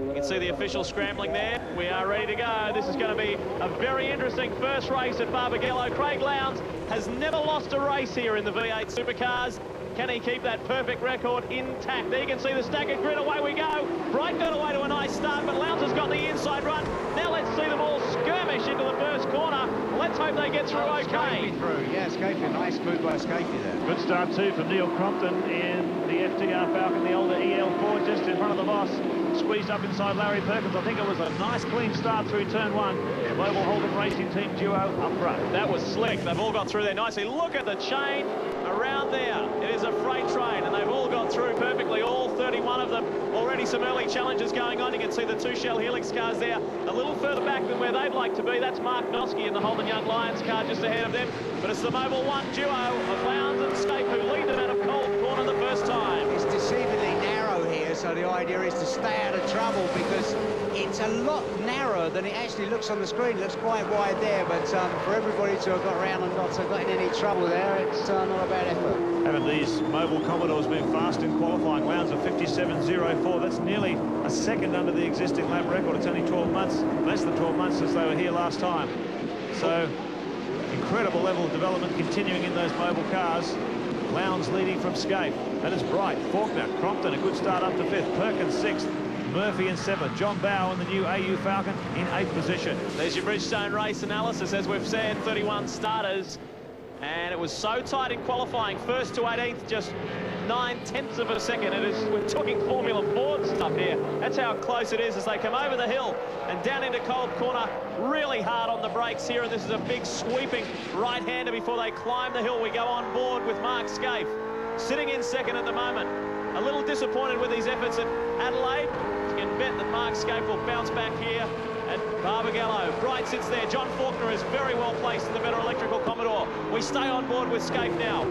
You can see the officials scrambling there. We are ready to go. This is going to be a very interesting first race at Barbagallo. Craig Lowndes has never lost a race here in the V8 Supercars. Can he keep that perfect record intact? There you can see the staggered grid. Away we go. Bright got away to a nice start, but Lowndes has got the inside run. Now let's see them all skirmish into the first corner. Let's hope they get through okay. Yeah, Scafie, nice move by Scafie there. Good start too from Neil Crompton in the FTR Falcon, the older EL4, just in front of the boss. Squeezed up inside Larry Perkins. I think it was a nice clean start through turn one. Global Holden Racing Team duo up front. That was slick. They've all got through there nicely. Look at the chain around there. It is a freight train, and they've all got through perfectly, all 31 of them. Already some early challenges going on. You can see the two Shell Helix cars there a little further back than where they'd like to be. That's Mark Noski in the Holden Young Lions car just ahead of them. But it's the Mobil 1 duo of Lowndes and Scape who lead them out of cold corner the first time. It's deceivingly narrow here, so the idea is to stay out of trouble because it's a lot narrower than it actually looks on the screen. It looks quite wide there, but for everybody to have got around and not to have got in any trouble there, it's not a bad effort. Haven't these Mobil Commodores been fast in qualifying? Lowndes of 57.04. That's nearly a second under the existing lap record. It's only 12 months, less than 12 months since they were here last time. So incredible level of development continuing in those Mobil cars. Lowndes leading from Scape. That is Bright, Faulkner, Crompton, a good start up to 5th, Perkins 6th, Murphy in 7th, John Bowe in the new AU Falcon in 8th position. There's your Bridgestone race analysis. As we've said, 31 starters, and it was so tight in qualifying. First to 18th, just 9/10 of a second. We're talking Formula Ford stuff here. That's how close it is as they come over the hill and down into cold corner. Really hard on the brakes here, and this is a big sweeping right-hander before they climb the hill. We go on board with Mark Scaife, sitting in second at the moment. A little disappointed with his efforts at Adelaide. You can bet that Mark Scaife will bounce back here at Barbagallo. Bright sits there. John Faulkner is very well placed in the better electrical Commodore. We stay on board with Scaife now.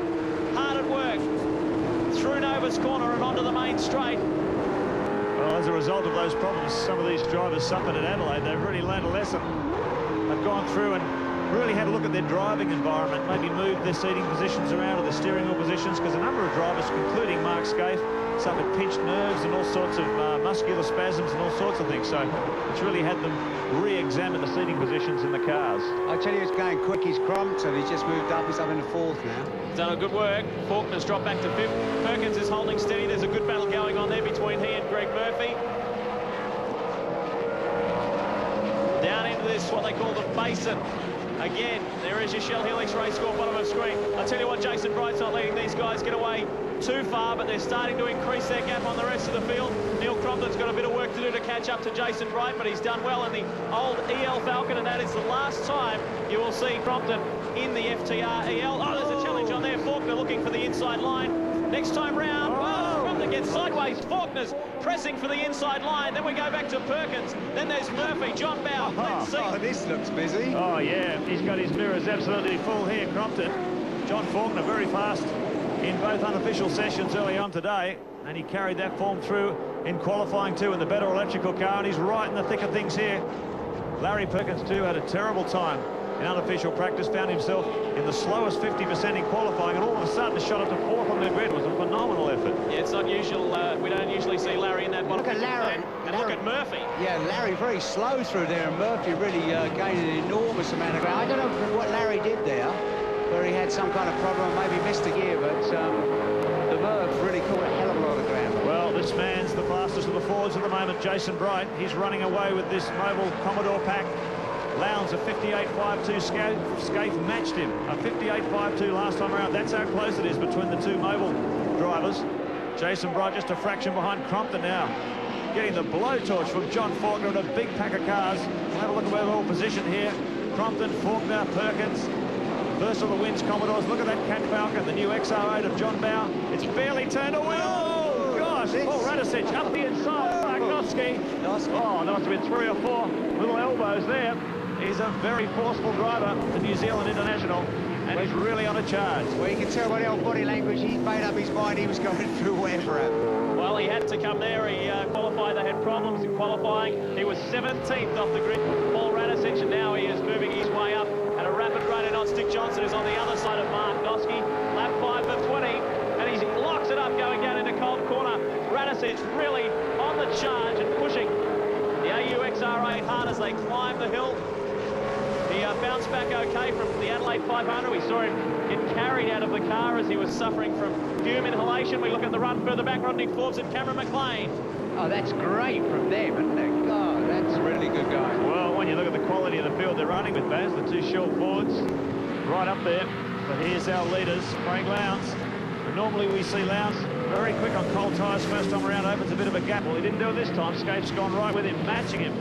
Hard at work through Nova's corner and onto the main straight. Well, as a result of those problems some of these drivers suffered at Adelaide, they've really learned a lesson. They've gone through and really had a look at their driving environment, maybe moved their seating positions around or their steering wheel positions, because a number of drivers, including Mark Scaife, suffered pinched nerves and all sorts of muscular spasms and all sorts of things. So it's really had them re-examine the seating positions in the cars. I tell you, it's going quick. He's Crompton. He's just moved up. He's up into 4th now. Done a good work. Faulkner's dropped back to 5th. Perkins is holding steady. There's a good battle going on there between he and Greg Murphy. Down into this, what they call the basin. Again, there is your Shell Helix race score, bottom of screen. I'll tell you what, Jason Bright's not letting these guys get away too far, but they're starting to increase their gap on the rest of the field. Neil Crompton's got a bit of work to do to catch up to Jason Bright, but he's done well in the old EL Falcon, and that is the last time you will see Crompton in the FTR EL. Oh, there's a challenge on there. Faulkner looking for the inside line. Next time round, well, Crompton gets sideways. Faulkner's pressing for the inside line. Then we go back to Perkins. Then there's Murphy, John Bowe. Let's see. Oh, this looks busy. Oh, yeah, he's got his mirrors absolutely full here, Crompton. John Faulkner very fast in both unofficial sessions early on today, and he carried that form through in qualifying too in the better electrical car, and he's right in the thick of things here. Larry Perkins too had a terrible time in unofficial practice, found himself in the slowest 50% in qualifying, and all of a sudden shot up to 4th on the grid. It was a phenomenal effort. Yeah, it's not usual. We don't usually see Larry in that bottom. Look at Larry. And look at Murphy. Yeah, Larry very slow through there, and Murphy really gained an enormous amount of ground. I don't know what Larry did there, where he had some kind of problem, maybe missed a gear, but the Murph really caught a hell of a lot of ground. Well, this man's the fastest of the Fords at the moment, Jason Bright. He's running away with this Mobil Commodore pack. Lowndes a 58.52. Scaife matched him a 58.52 last time around. That's how close it is between the two Mobil drivers. Jason Bright just a fraction behind Crompton now, getting the blowtorch from John Faulkner in a big pack of cars. We'll have a look at where we're all positioned here. Crompton, Faulkner, Perkins. First of the wins, Commodores. Look at that Cat Falcon, the new XR8 of John Bowe. It's barely turned a wheel. Oh, gosh. Paul Radicic up the inside. Mark Noski. Oh, there must have been 3 or 4 little elbows there. He's a very forceful driver, the New Zealand international, and he's really on a charge. Well, you can tell by the old body language, he's made up his mind he was going through whatever happened. Well, he had to come there. He qualified. They had problems in qualifying. He was 17th off the grid, Paul Radicic, and now he is moving his way up at a rapid rate. And on Stick Johnson is on the other side of Mark Noski. Lap 5 for 20, and he locks it up going down into cold corner. Radicic really on the charge and pushing hard as they climb the hill. He bounced back okay from the Adelaide 500. We saw him get carried out of the car as he was suffering from fume inhalation. We look at the run further back, Rodney Forbes and Cameron McLean. Oh, that's great from them, isn't it? God, that's really good going. Well, when you look at the quality of the field they're running with, Baz, the two short forwards right up there. But here's our leaders, Craig Lowndes. Normally we see Lowndes very quick on cold tyres. First time around opens a bit of a gap. Well, he didn't do it this time. Scaife's gone right with him, matching him.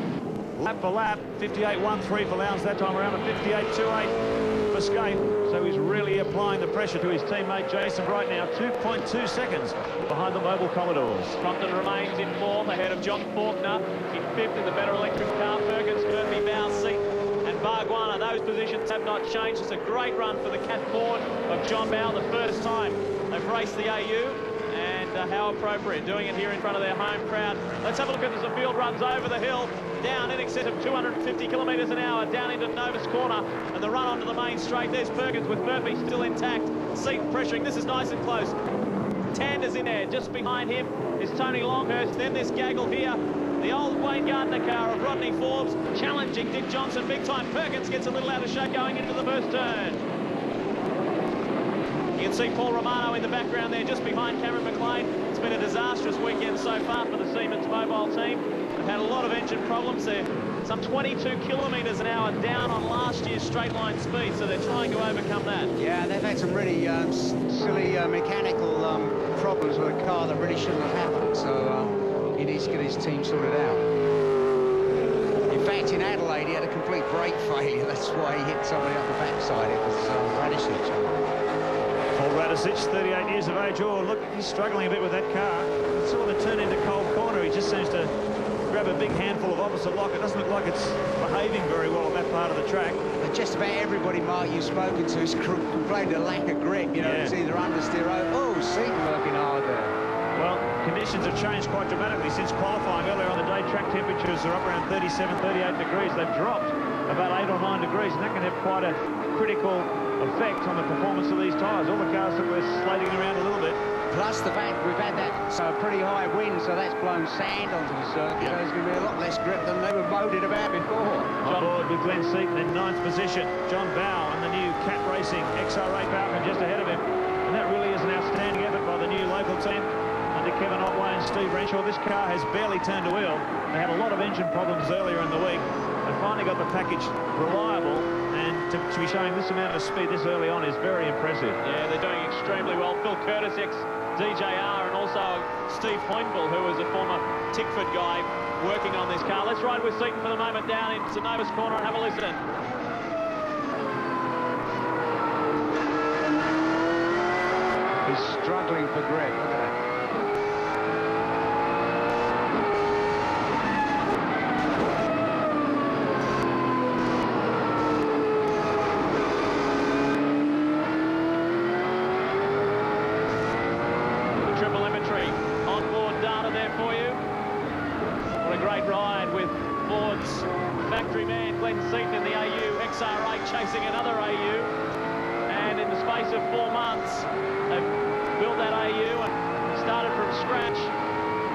Lap for lap, 58.13 for Lowndes that time around, and 58.28 for Scaife. So he's really applying the pressure to his teammate Jason Bright now, 2.2 seconds behind the Mobile Commodores. Compton remains in fourth ahead of John Faulkner. In fifth in the better electric car, Perkins, Murphy, Bowsey and Barbagallo. Those positions have not changed. It's a great run for the Cat Ford of John Bow, the first time they've raced the AU. And how appropriate, doing it here in front of their home crowd. Let's have a look at as the field runs over the hill, down in excess of 250 kilometres an hour, down into Novus Corner, and the run onto the main straight. There's Perkins with Murphy still intact. Seaton pressuring. This is nice and close. Tander's in there. Just behind him is Tony Longhurst. Then this gaggle here. The old Wayne Gardner car of Rodney Forbes challenging Dick Johnson big time. Perkins gets a little out of shape going into the first turn. You can see Paul Romano in the background there, just behind Cameron McLean. It's been a disastrous weekend so far for the Siemens mobile team. They've had a lot of engine problems there. Some 22 kilometres an hour down on last year's straight line speed, so they're trying to overcome that. Yeah, they've had some really silly mechanical problems with a car that really shouldn't have happened. So he needs to get his team sorted out. In fact, in Adelaide, he had a complete brake failure. That's why he hit somebody up the backside. It was Radisich. Paul Radisich, 38 years of age. Oh, look, he's struggling a bit with that car. It's all the turn into cold corner. He just seems to grab a big handful of opposite lock. It doesn't look like it's behaving very well on that part of the track. But just about everybody, Mark, you've spoken to has complained of lack of grip. You know, it's either understeer or... Oh, Seaton working hard there. Well, conditions have changed quite dramatically since qualifying. Earlier on the day, track temperatures are up around 37, 38 degrees. They've dropped about 8 or 9 degrees, and that can have quite a critical effect on the performance of these tyres. All the cars that we're slating around a little bit. Plus the fact we've had that pretty high wind, so that's blown sand onto the circuit. So there's going to be a lot less grip than they were boated about before. On board with Glenn Seaton in 9th position. John Bow and the new Cat Racing XR8 Falcon just ahead of him. And that really is an outstanding effort by the new local team under Kevin Otway and Steve Renshaw. This car has barely turned a wheel. They had a lot of engine problems earlier in the week. They finally got the package reliable, and to be showing this amount of speed this early on is very impressive. Yeah, they're doing extremely well. Phil Curtis, ex-DJR, and also Steve Hoinville, who was a former Tickford guy working on this car. Let's ride with Seaton for the moment down into Novus Corner and have a listen. He's struggling for grip. Look at that. Triple imagery on-board data there for you. What a great ride with Ford's factory man Glenn Seaton in the AU XR8 chasing another AU, and in the space of 4 months they've built that AU and started from scratch.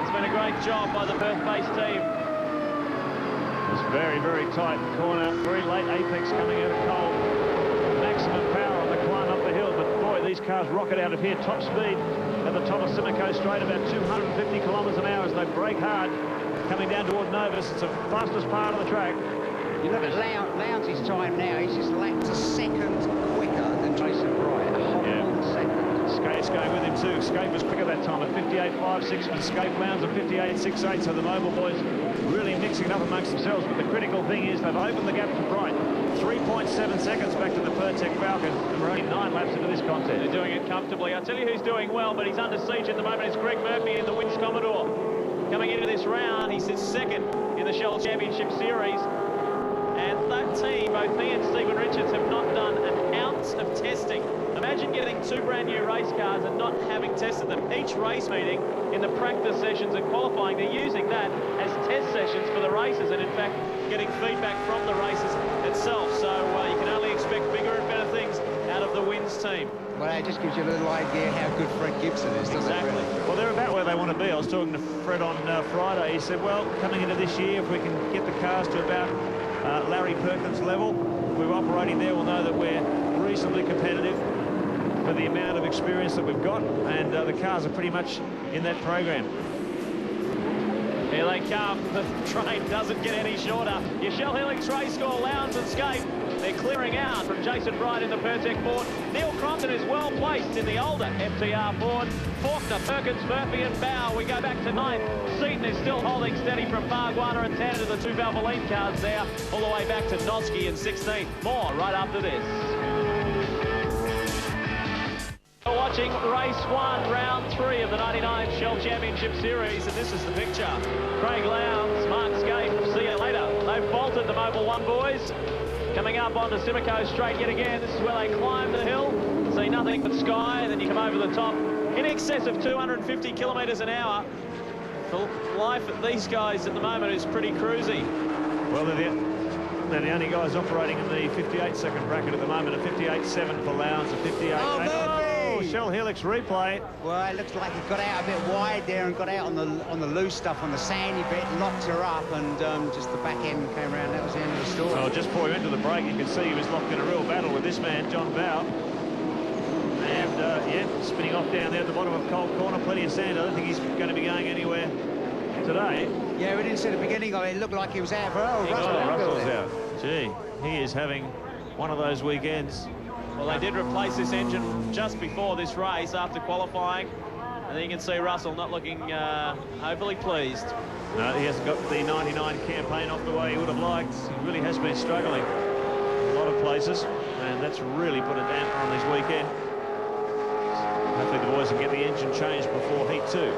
It's been a great job by the Perth-based team. It's very, very tight corner, very late apex coming out of Cole. Maximum power on the climb up the hill, but boy, these cars rocket out of here. Top speed at the top of Simcoe Straight, about 250 kilometres an hour as they brake hard coming down toward Novus. It's the fastest part of the track. You look at Lowndes' time now, he's just lapped a second quicker than Jason Bright, a whole second. Scaife's going with him too. Scaife was quicker that time at 58.56 and Scaife Lowndes at 58.68, so the Mobile boys really mixing it up amongst themselves. But the critical thing is they've opened the gap to Bright. 3.7 seconds back to the Pertec Falcon, and we're only 9 laps into this contest. They're doing it comfortably. I'll tell you who's doing well, but he's under siege at the moment. It's Greg Murphy in the Winch Commodore. Coming into this round, he sits second in the Shell Championship Series. And that team, both he and Stephen Richards, have not done an ounce of testing. Imagine getting 2 brand new race cars and not having tested them. Each race meeting, in the practice sessions and qualifying, they're using that as test sessions for the races, and in fact getting feedback from the races itself. So you can only expect bigger and better things out of the wins team. Well, that just gives you a little idea how good Fred Gibson is, doesn't it? Really? Well, they're about where they want to be. I was talking to Fred on Friday. He said, well, coming into this year, if we can get the cars to about Larry Perkins level, if we're operating there, we'll know that we're reasonably competitive for the amount of experience that we've got, and the cars are pretty much in that program. Here they come. The train doesn't get any shorter. Your Shell Helix race score, Lowndes and Skate. They're clearing out from Jason Bright in the Pertec Ford. Neil Crompton is well placed in the older FTR Ford. Faulkner, Perkins, Murphy and Bow. We go back to 9th. Seaton is still holding steady from Barbagallo and Tanner to the 2 Valvoline cars there. All the way back to Noski in 16th. More right after this. We're watching race 1, round 3 of the 99 Shell Championship Series, and this is the picture. Craig Lowndes, Mark Skate, see you later. They've bolted the Mobil 1 boys. Coming up onto Simcoe Straight yet again. This is where they climb the hill. See nothing but sky, and then you come over the top. In excess of 250 kilometres an hour. The life of these guys at the moment is pretty cruisy. Well, they're the only guys operating in the 58-second bracket at the moment. A 58.7 for Lowndes, a 58.8. Oh, Shell Helix replay. Well, it looks like he got out a bit wide there and got out on the loose stuff, on the sandy bit, locked her up, and just the back end came around. That was the end of the story. Well, just before he went to the break, you can see he was locked in a real battle with this man, John Bow. And, yeah, spinning off down there at the bottom of Cold Corner. Plenty of sand. I don't think he's going to be going anywhere today. Yeah, we didn't see the beginning of it. It looked like he was out for Russell's out. Gee, he is having one of those weekends. Well, they did replace this engine just before this race after qualifying. And then you can see Russell not looking overly pleased. No, he hasn't got the 99 campaign off the way he would have liked. He really has been struggling in a lot of places, and that's really put a damper on his weekend. Hopefully the boys can get the engine changed before heat 2.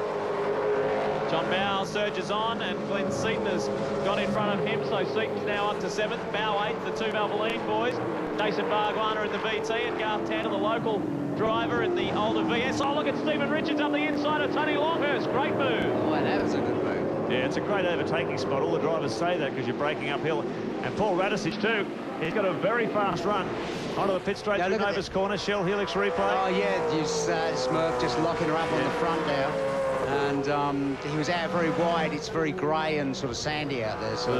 John Bow surges on, and Glenn Seaton has got in front of him, so Seaton's now up to 7th. Bow 8th, the 2 Valvoline boys. Jason Barbagallo in the VT, and Garth Tanner, the local driver in the older VS. Oh, look at Stephen Richards up the inside of Tony Longhurst. Great move. Oh, that was a good move. Yeah, it's a great overtaking spot. All the drivers say that because you're breaking uphill. And Paul Radisich too. He's got a very fast run onto the pit straight through Nova's corner. Shell Helix replay. Oh, yeah, Smurf just locking her up on the front there. And he was out very wide. It's very grey and sort of sandy out there. So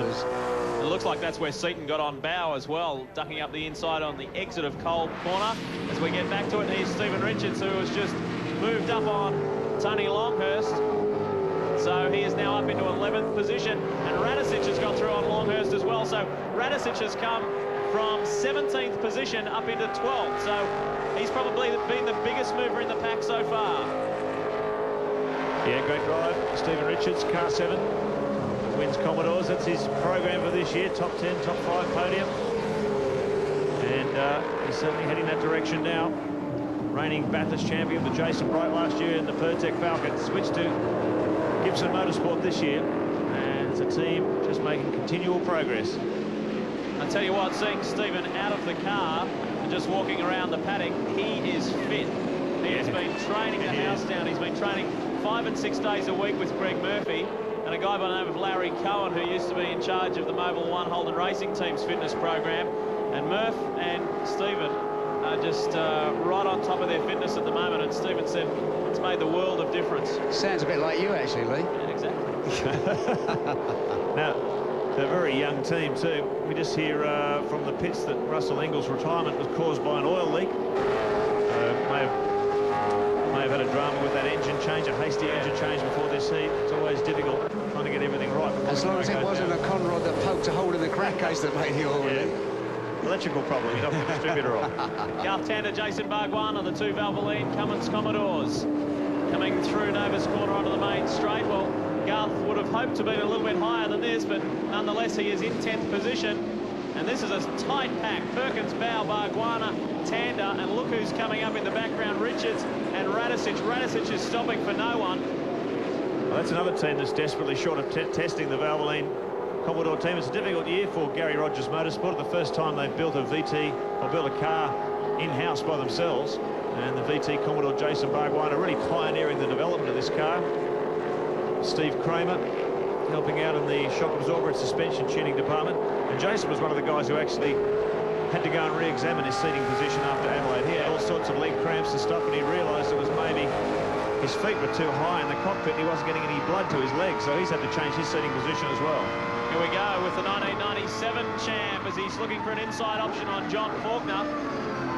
it looks like that's where Seaton got on Bow as well, ducking up the inside on the exit of Cold Corner. As we get back to it, here's Stephen Richards, who has just moved up on Tony Longhurst. So he is now up into 11th position, and Radisich has got through on Longhurst as well. So Radisich has come from 17th position up into 12th. So he's probably been the biggest mover in the pack so far. Yeah, great drive. Stephen Richards, car 7, wins Commodores. That's his program for this year. Top 10, top 5 podium. And he's certainly heading that direction now. Reigning Bathurst champion, the Jason Bright last year in the Pertec Falcon. Switched to Gibson Motorsport this year. And it's a team just making continual progress. I tell you what, seeing Stephen out of the car and just walking around the paddock, he is fit. He has been training the house down. He's been training 5 and 6 days a week with Greg Murphy, and a guy by the name of Larry Cohen, who used to be in charge of the Mobil 1 Holden Racing Team's fitness program. And Murph and Stephen are just right on top of their fitness at the moment, and Stephen said it's made the world of difference. Sounds a bit like you, actually, Lee. Yeah, exactly. Now, they're a very young team too. We just hear from the pits that Russell Engel's retirement was caused by an oil leak. May have had a drama with that engine change, a hasty engine change before this heat. It's always difficult trying to get everything right. As long as it wasn't a conrod that poked a hole in the crankcase that made the oil leak. Electrical problem, you knocked the distributor off. Garth Tanner, Jason Barbagallo on the 2 Valvoline Cummins Commodores. Coming through Nova's corner onto the main straight. Well, Garth would have hoped to be a little bit higher than this, but nonetheless he is in 10th position. And this is a tight pack. Perkins, Bow, Barbagallo, Tander, and look who's coming up in the background, Richards and Radisich. Radisich is stopping for no one. Well, that's another team that's desperately short of testing the Valvoline Commodore team. It's a difficult year for Gary Rogers Motorsport. The first time they've built a VT or built a car in-house by themselves. And the VT Commodore Jason Barbagallo really pioneering the development of this car. Steve Kramer helping out in the shock absorber and suspension tuning department. And Jason was one of the guys who actually had to go and re-examine his seating position after Adelaide. He had all sorts of leg cramps and stuff, and he realised it was maybe his feet were too high in the cockpit. He wasn't getting any blood to his legs, so he's had to change his seating position as well. Here we go with the 1997 champ as he's looking for an inside option on John Faulkner.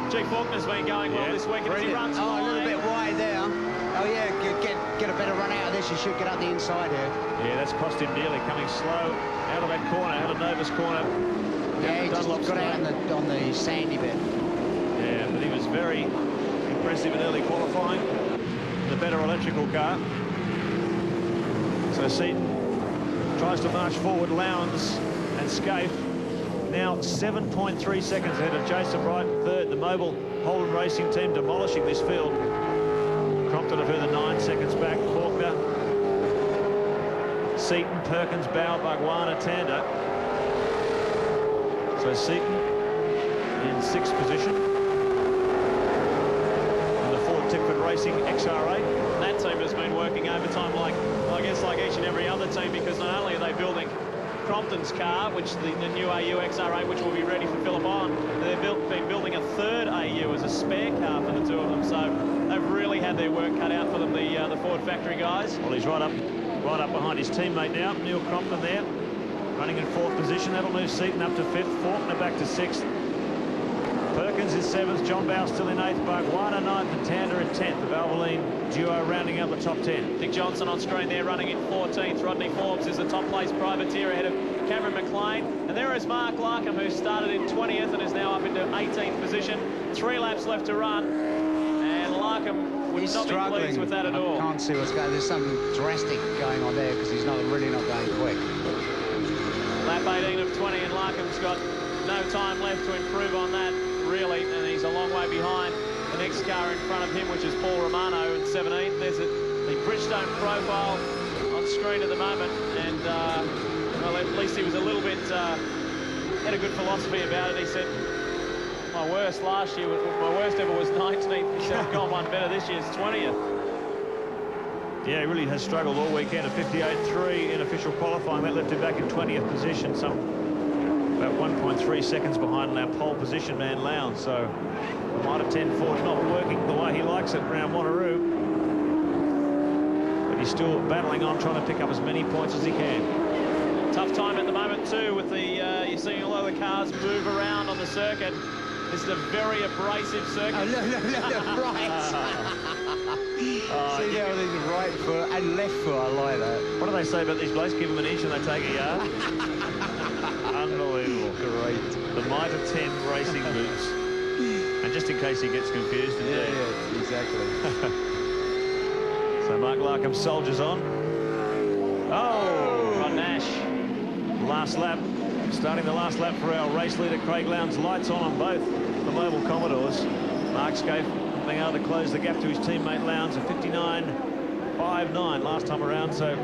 Gee, Faulkner's been going well this week as he runs a little bit wide there. Oh, yeah, get a better run out of this. You should get up the inside here. Yeah, that's cost him dearly, coming slow out of that corner, out of Nova's corner. Yeah, he just got out on the sandy bit. Yeah, but he was very impressive in early qualifying. The better electrical car. So Seaton tries to march forward. Lowndes and Scaife now 7.3 seconds ahead of Jason Bright third. The Mobile Holden Racing team demolishing this field. Crompton a further 9 seconds back. Faulkner, Seaton, Perkins, Bow, Barbagallo, Tander. So Seaton in 6th position. And the Ford Tickford Racing XR8. That team has been working overtime like, I guess, like each and every other team, because not only are they building Crompton's car, which the new AU XR8, which will be ready for Phillip on, they've been building a third AU as a spare car for the two of them. So they've really had their work cut out for them, the Ford factory guys. Well, he's right up behind his teammate now. Neil Crompton there, running in 4th position. That'll move Seaton up to 5th. Faulkner back to 6th. Perkins is 7th. John Bow still in 8th. Barbagallo 9th and Tander in 10th. The Valvoline duo rounding out the top 10. Dick Johnson on screen there running in 14th. Rodney Forbes is the top place privateer ahead of Cameron McLean. And there is Mark Larkham, who started in 20th and is now up into 18th position. 3 laps left to run. And Larkham would not be pleased with that at all. I can't see what's going on. There's something drastic going on there because he's really not going quick. Lap 18 of 20, and Larkham's got no time left to improve on that, really, and he's a long way behind the next car in front of him, which is Paul Romano in 17th. There's the Bridgestone profile on screen at the moment, and well, at least he was a little bit had a good philosophy about it. He said, my worst last year, my worst ever was 19th. He said, I've gone one better this year's 20th. Yeah, he really has struggled all weekend. A 58.3 in official qualifying. That left him back in 20th position, some about 1.3 seconds behind our pole position man Lowndes. So might have 10 Ford not working the way he likes it around Wanneroo. But he's still battling on, trying to pick up as many points as he can. Tough time at the moment too, with the you're seeing a lot of the cars move around on the circuit. This is a very abrasive circuit. Oh, look, right. See how these right foot and left foot, I like that. What do they say about these blokes? Give them an inch and they take a yard. Unbelievable. Great. The Mitre 10 racing boots. And just in case he gets confused. Yeah, exactly. So Mark Larkham soldiers on. Oh! Ron Nash. Last lap. Starting the last lap for our race leader, Craig Lowndes. Lights on both the Mobile Commodores. Mark Scaife being able to close the gap to his teammate Lowndes, a 59.59 last time around. So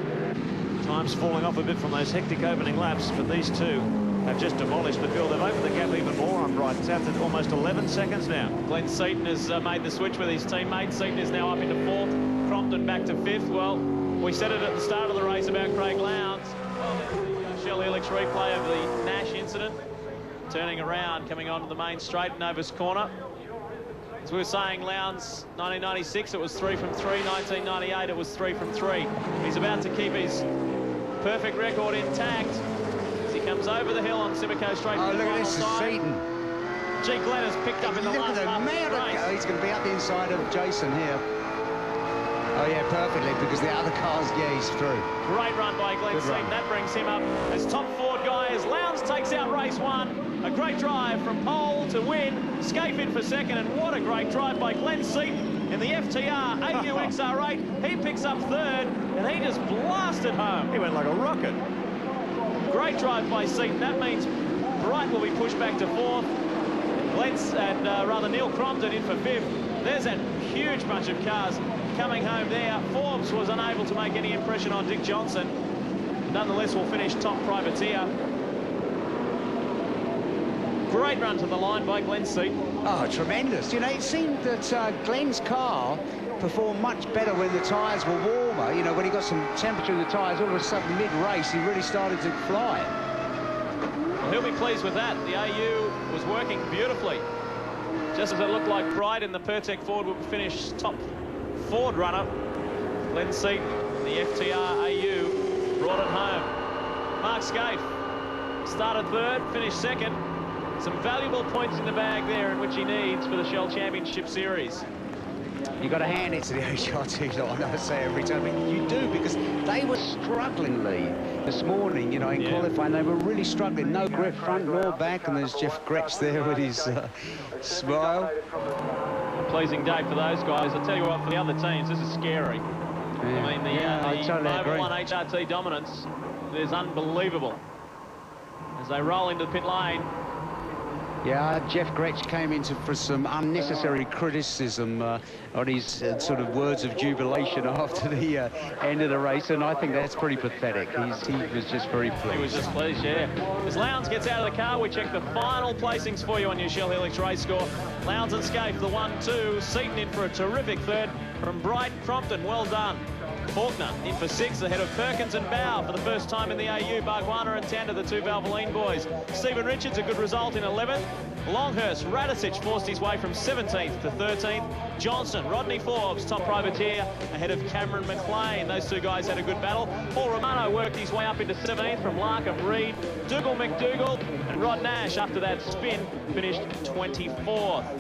time's falling off a bit from those hectic opening laps, but these two have just demolished the field. They've opened the gap even more on Bright. It's out to almost 11 seconds now. Glenn Seaton has made the switch with his teammate. Seaton is now up into 4th. Crompton back to 5th. Well, we said it at the start of the race about Craig Lowndes. Well, there's the Shell Helix replay of the Nash incident. Turning around, coming onto the main straight, Nova's corner. As we were saying, Lowndes, 1996, it was 3 from 3. 1998, it was 3 from 3. He's about to keep his perfect record intact as he comes over the hill on Supercars straight. Oh, look at this, Seaton. G. Glenn has picked up in the last lap of the race. Oh, he's going to be up the inside of Jason here. Oh, yeah, perfectly, because the other cars, yeah, he's through. Great run by Glenn Seaton. That brings him up as top Ford guy as Lowndes takes out race 1. A great drive from pole to win. Scaife in for second, and what a great drive by Glenn Seaton in the FTR AU XR8. He picks up 3rd, and he just blasted home. He went like a rocket. Great drive by Seaton. That means Bright will be pushed back to 4th. Neil Crompton in for 5th. There's that huge bunch of cars coming home there. Forbes was unable to make any impression on Dick Johnson. Nonetheless, will finish top privateer. Great run to the line by Glenn Seaton. Oh, tremendous. You know, it seemed that Glenn's car performed much better when the tyres were warmer. You know, when he got some temperature in the tyres, all of a sudden, mid-race, he really started to fly. Well, he'll be pleased with that. The AU was working beautifully. Just as it looked like Bright in the Pertec Ford would finish top Ford runner, Glenn Seaton, the FTR AU, brought it home. Mark Scaife started third, finished second. Some valuable points in the bag there in which he needs for the Shell Championship Series. You've got to hand it to the HRT lot, I say every time. I mean, you do, because they were struggling, Lee, this morning, you know, in qualifying. They were really struggling. No grip front nor back, and there's Jeff Gretsch there with his smile. Pleasing day for those guys. I'll tell you what, for the other teams, this is scary. Yeah. I mean, the totally Mobil agree. 1 HRT dominance is unbelievable. As they roll into the pit lane. Yeah, Jeff Gretsch came into for some unnecessary criticism on his sort of words of jubilation after the end of the race, and I think that's pretty pathetic. He was just very pleased. He was just pleased, yeah. As Lowndes gets out of the car, we check the final placings for you on your Shell Helix race score. Lowndes and Scaife, the 1-2. Seaton in for a terrific third from Bright. Crompton, well done. Faulkner in for 6 ahead of Perkins and Bow for the first time in the AU. Barbagallo and Tander, the 2 Valvoline boys. Stephen Richards, a good result in 11th. Longhurst, Radicic forced his way from 17th to 13th. Johnson, Rodney Forbes, top privateer ahead of Cameron McLean. Those 2 guys had a good battle. Paul Romano worked his way up into 17th from Larkham Reed. Dougal McDougall and Rod Nash, after that spin, finished 24th.